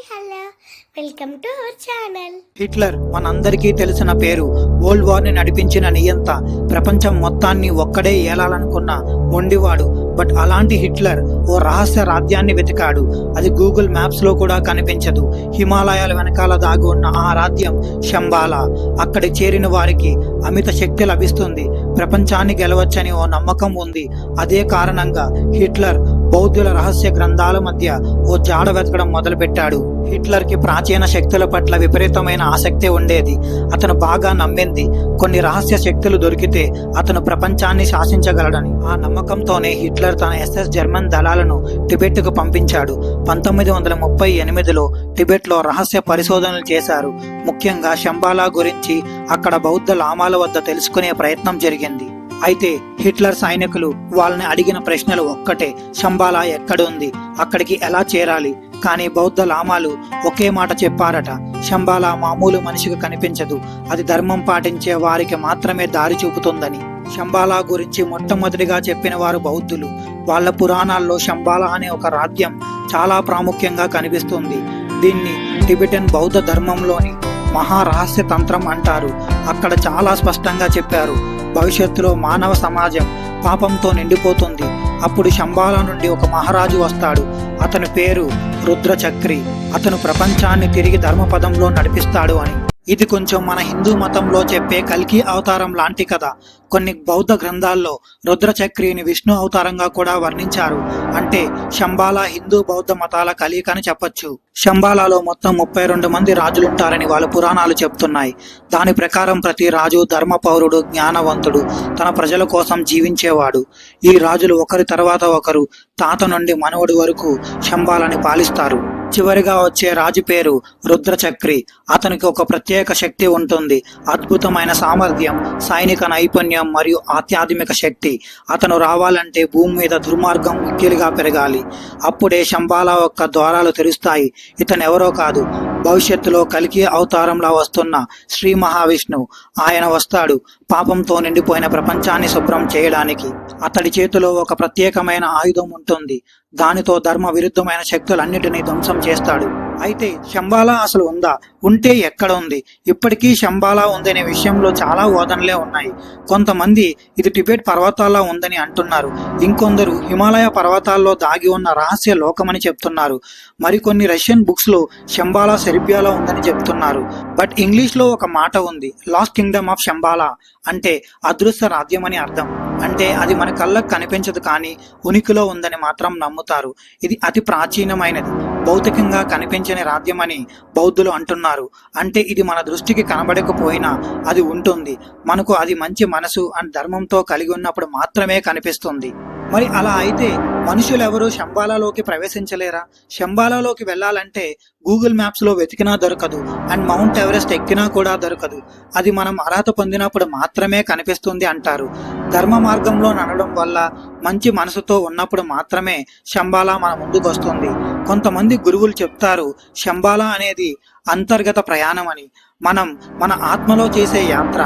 Hello, welcome to our channel. Hitler మనందరికీ తెలిసిన పేరు. వరల్డ్ వార్ ని నడిపించిన నియంత, ప్రపంచం మొత్తాన్ని ఒక్కడే ఏలాలనుకున్న మొండివాడు. బట్ అలాంటి హిట్లర్ ఓ రహస్య రాజ్యాన్ని వెతికాడు. అది గూగుల్ మ్యాప్స్ లో కూడా కనిపించదు. హిమాలయాల వెనకాల దాగి ఉన్న ఆ రాజ్యం శంబాలా. అక్కడి చేరిన వారికి అమిత శక్తి లభిస్తుంది. ప్రపంచాన్ని గెలవచ్చని ఓ నమ్మకం ఉంది. అదే కారణంగా హిట్లర్ బౌద్ధుల రహస్య గ్రంథాల మధ్య ఓ జాడ వెతకడం మొదలుపెట్టాడు. హిట్లర్ కి ప్రాచీన శక్తుల పట్ల విపరీతమైన ఆసక్తి ఉండేది. అతను బాగా నమ్మింది, కొన్ని రహస్య శక్తులు దొరికితే అతను ప్రపంచాన్ని శాసించగలడని. ఆ నమ్మకంతోనే హిట్లర్ తన ఎస్ఎస్ జర్మన్ దళాలను టిబెట్ కు పంపించాడు. 1938లో టిబెట్ లో రహస్య పరిశోధనలు చేశారు. ముఖ్యంగా శంబాలా గురించి అక్కడ బౌద్ధ లామాల వద్ద తెలుసుకునే ప్రయత్నం జరిగింది. అయితే హిట్లర్ సైనికులు వాళ్ళని అడిగిన ప్రశ్నలు ఒక్కటే: శంబాలా ఎక్కడుంది, అక్కడికి ఎలా చేరాలి? కానీ బౌద్ధ లామాలు ఒకే మాట చెప్పారట: శంబాలా మామూలు మనిషికి కనిపించదు, అది ధర్మం పాటించే వారికి మాత్రమే దారి చూపుతుందని. శంబాలా గురించి మొట్టమొదటిగా చెప్పిన వారు బౌద్ధులు. వాళ్ళ పురాణాల్లో శంబాలా అనే ఒక రాజ్యం చాలా ప్రాముఖ్యంగా కనిపిస్తుంది. దీన్ని టిబెటన్ బౌద్ధ ధర్మంలోని మహారహస్య తంత్రం అంటారు. అక్కడ చాలా స్పష్టంగా చెప్పారు, భవిష్యత్తులో మానవ సమాజం పాపంతో నిండిపోతుంది. అప్పుడు శంబాలా నుండి ఒక మహారాజు వస్తాడు. అతని పేరు రుద్రచక్రి. అతను ప్రపంచాన్ని తిరిగి ధర్మపదంలో నడిపిస్తాడు అని. ఇది కొంచెం మన హిందూ మతంలో చెప్పే కల్కి అవతారం లాంటి కథ. కొన్ని బౌద్ధ గ్రంథాల్లో రుద్రచక్రిని విష్ణు అవతారంగా కూడా వర్ణించారు. అంటే శంబాలా హిందూ బౌద్ధ మతాల కలయిక అని చెప్పొచ్చు. శంబాలాలో మొత్తం 32 మంది రాజులుంటారని వాళ్ళ పురాణాలు చెప్తున్నాయి. దాని ప్రకారం ప్రతి రాజు ధర్మ పౌరుడు, జ్ఞానవంతుడు, తన ప్రజల కోసం జీవించేవాడు. ఈ రాజులు ఒకరి తర్వాత ఒకరు తాత నుండి మనవడి వరకు శంబాలాని పాలిస్తారు. చివరిగా వచ్చే రాజు పేరు రుద్రచక్రి. అతనికి ఒక ప్రత్యేక శక్తి ఉంటుంది: అద్భుతమైన సామర్థ్యం, సైనిక నైపుణ్యం మరియు ఆధ్యాత్మిక శక్తి. అతను రావాలంటే భూమి మీద దుర్మార్గం మిక్కిలిగా పెరగాలి. అప్పుడే శంబాలా యొక్క ద్వారాలు తెరుస్తాయి. ఇతను ఎవరో కాదు, భవిష్యత్తులో కల్కి అవతారంలా వస్తున్న శ్రీ మహావిష్ణువు. ఆయన వస్తాడు పాపంతో నిండిపోయిన ప్రపంచాన్ని శుభ్రం చేయడానికి. అతడి చేతిలో ఒక ప్రత్యేకమైన ఆయుధం ఉంటుంది. దానితో ధర్మ విరుద్ధమైన శక్తులన్నిటినీ ధ్వంసం చేస్తాడు. అయితే శంబాలా అసలు ఉందా? ఉంటే ఎక్కడ ఉంది? ఇప్పటికీ శంబాలా ఉందనే విషయంలో చాలా వాదనలే ఉన్నాయి. కొంతమంది ఇది టిబెట్ పర్వతాల్లో ఉందని అంటున్నారు. ఇంకొందరు హిమాలయ పర్వతాల్లో దాగి ఉన్న రహస్య లోకమని చెప్తున్నారు. మరికొన్ని రష్యన్ బుక్స్ లో శంబాలా సెర్బియాలో ఉందని చెప్తున్నారు. బట్ ఇంగ్లీష్ లో ఒక మాట ఉంది: లాస్ట్ కింగ్డమ్ ఆఫ్ శంబాలా. అంటే అదృశ్య రాజ్యం అని అర్థం. అంటే అది మన కళ్ళకు కనిపించదు, కానీ ఉనికిలో ఉందని మాత్రం నమ్ముతారు. ఇది అతి ప్రాచీనమైనది, భౌతికంగా కనిపించని రాజ్యం అని బౌద్ధులు అంటున్నారు. అంటే ఇది మన దృష్టికి కనబడకపోయినా అది ఉంటుంది. మనకు అది మంచి మనసు అండ్ ధర్మంతో కలిగి ఉన్నప్పుడు మాత్రమే కనిపిస్తుంది. మరి అలా అయితే మనుషులెవరూ శంబాలాలోకి ప్రవేశించలేరా? శంబాలాలోకి వెళ్లాలంటే గూగుల్ మ్యాప్స్ లో వెతికినా దొరకదు, అండ్ మౌంట్ ఎవరెస్ట్ ఎక్కినా కూడా దొరకదు. అది మనం అర్హత పొందినప్పుడు మాత్రమే కనిపిస్తుంది అంటారు. ధర్మ మార్గంలో నడవడం వల్ల, మంచి మనసుతో ఉన్నప్పుడు మాత్రమే శంబాలా మన ముందుకు వస్తుంది. కొంతమంది గురువులు చెప్తారు శంబాలా అనేది అంతర్గత ప్రయాణం అని. మనం మన ఆత్మలో చేసే యాత్ర,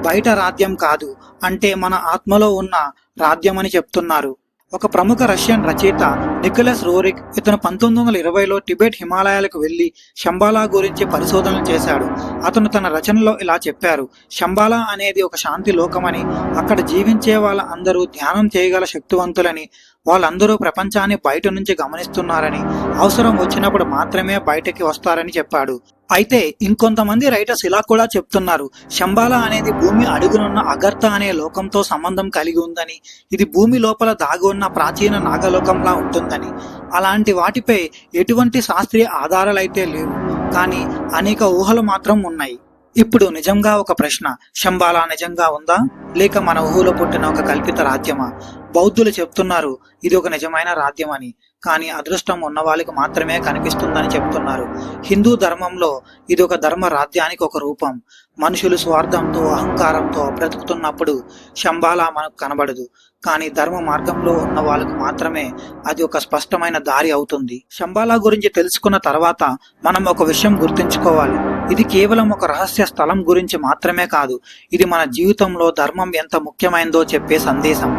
బయట రాజ్యం కాదు. అంటే మన ఆత్మలో ఉన్న రాజ్యం అని చెప్తున్నారు. ఒక ప్రముఖ రష్యన్ రచయిత నికోలస్ రోరిక్, ఇతను 1920లో టిబెట్ హిమాలయాలకు వెళ్లి శంబాలా గురించి పరిశోధనలు చేశాడు. అతను తన రచనలో ఇలా చెప్పారు: శంబాలా అనేది ఒక శాంతి లోకమని, అక్కడ జీవించే వాళ్ళ అందరూ ధ్యానం చేయగల శక్తివంతులని, వాళ్ళందరూ ప్రపంచాన్ని బయట నుంచి గమనిస్తున్నారని, అవసరం వచ్చినప్పుడు మాత్రమే బయటకి వస్తారని చెప్పాడు. అయితే ఇంకొంతమంది రైటర్స్ ఇలా కూడా చెప్తున్నారు: శంబాలా అనేది భూమి అడుగునున్న అగర్త అనే లోకంతో సంబంధం కలిగి ఉందని, ఇది భూమి లోపల దాగి ఉన్న ప్రాచీన నాగలోకంలా ఉంటుందని. అలాంటి వాటిపై ఎటువంటి శాస్త్రీయ ఆధారాలైతే లేవు, కానీ అనేక ఊహలు మాత్రం ఉన్నాయి. ఇప్పుడు నిజంగా ఒక ప్రశ్న: శంబాలా నిజంగా ఉందా, లేక మన ఊహలో పుట్టిన ఒక కల్పిత రాజ్యమా? బౌద్ధులు చెప్తున్నారు ఇది ఒక నిజమైన రాజ్యం అని, కానీ అదృష్టం ఉన్న వాళ్ళకి మాత్రమే కనిపిస్తుందని చెప్తున్నారు. హిందూ ధర్మంలో ఇది ఒక ధర్మ రాజ్యానికి ఒక రూపం. మనుషులు స్వార్థంతో, అహంకారంతో బ్రతుకుతున్నప్పుడు శంబాలా మనకు కనబడదు, కానీ ధర్మ మార్గంలో ఉన్న వాళ్ళకు మాత్రమే అది ఒక స్పష్టమైన దారి అవుతుంది. శంబాలా గురించి తెలుసుకున్న తర్వాత మనం ఒక విషయం గుర్తుంచుకోవాలి: ఇది కేవలం ఒక రహస్య స్థలం గురించి మాత్రమే కాదు, ఇది మన జీవితంలో ధర్మం ఎంత ముఖ్యమైనదో చెప్పే సందేశం.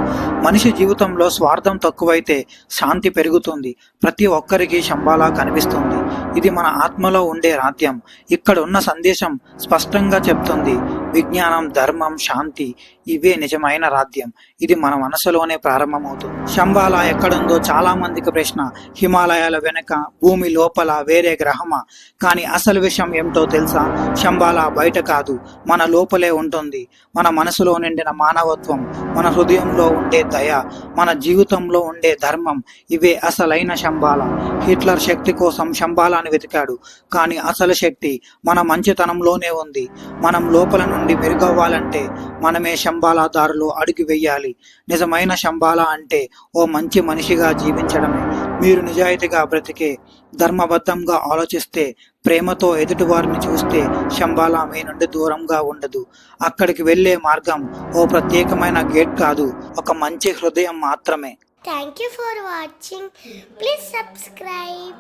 మనిషి జీవితంలో స్వార్థం తక్కువైతే శాంతి పెరుగుతుంది. ప్రతి ఒక్కరికి శంబాలా కనిపిస్తుంది. ఇది మన ఆత్మలో ఉండే రాజ్యం. ఇక్కడ ఉన్న సందేశం స్పష్టంగా చెప్తుంది, విజ్ఞానం, ధర్మం, శాంతి ఇవే నిజమైన రాజ్యం. ఇది మన మనసులోనే ప్రారంభమవుతుంది. శంబాలా ఎక్కడుందో చాలా మందికి ప్రశ్న. హిమాలయాల వెనక, భూమి లోపల, వేరే గ్రహమా? కానీ అసలు విషయం ఏమిటో తెలుసా? శంబాలా బయట కాదు, మన లోపలే ఉంటుంది. మన మనసులో నిండిన మానవత్వం, మన హృదయంలో ఉండే దయ, మన జీవితంలో ఉండే ధర్మం ఇవే అసలైన శంబాలా. హిట్లర్ శక్తి కోసం శంబాలాని వెతికాడు, కానీ అసలు శక్తి మన మంచితనంలోనే ఉంది. మనం లోపల నుండి మెరుగవ్వాలంటే మనమే శంబాలా దారిలో అడుగు వెయ్యాలి. నిజమైన శంబాలా అంటే ఓ మంచి మనిషిగా జీవించడమే. మీరు నిజాయితీగా బ్రతికే, ధర్మబద్ధంగా ఆలోచిస్తే, ప్రేమతో ఎదుటివారిని చూస్తే శంబాలా మీ నుండి దూరంగా ఉండదు. అక్కడికి వెళ్ళే మార్గం ఓ ప్రత్యేకమైన గేట్ కాదు, ఒక మంచి హృదయం మాత్రమే. Thank you for watching. Please subscribe.